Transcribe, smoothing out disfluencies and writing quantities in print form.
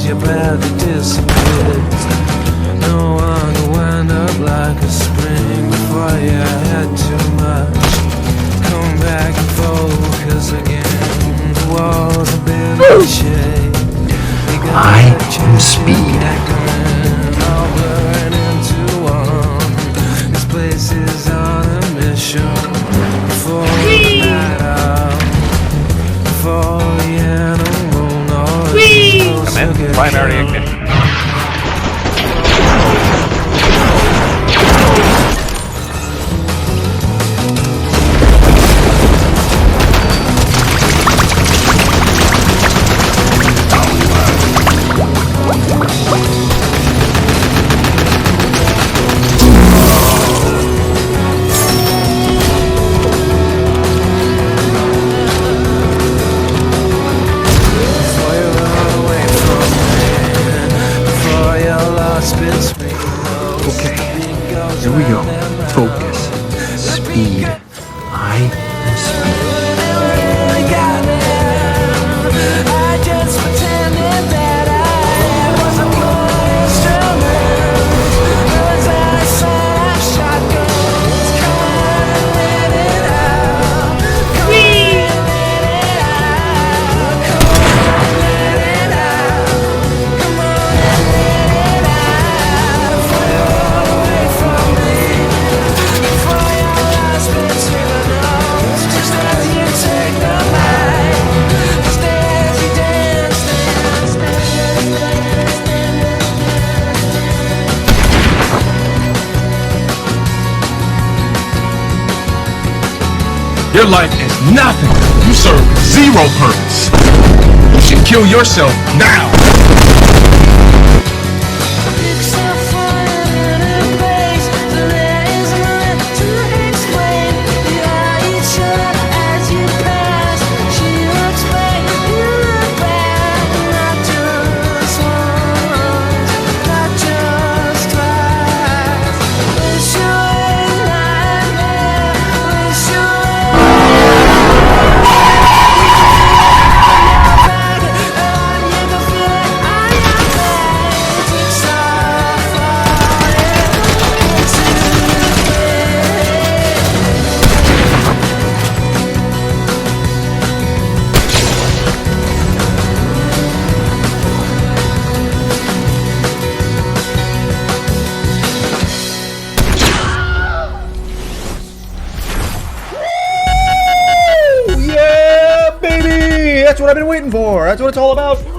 you badly disappeared. No one will wind up like a spring before you had too much. Come back and focus again. The walls have been in shade. I am Speed. All blurring into one. This place is on a mission. For the night out. For the animal noise. Come in. Primary ignition. Okay, here we go. Focus. Speed. I am Speed. Your life is nothing. You serve zero purpose. You should kill yourself now. Jigsaw falling into place, so there is much to explain. You are each other as you pass. She looks back, you look back. Not just once, not just twice. Wish you were lying there. Wish you Yeah, baby! That's what I've been waiting for. That's what it's all about.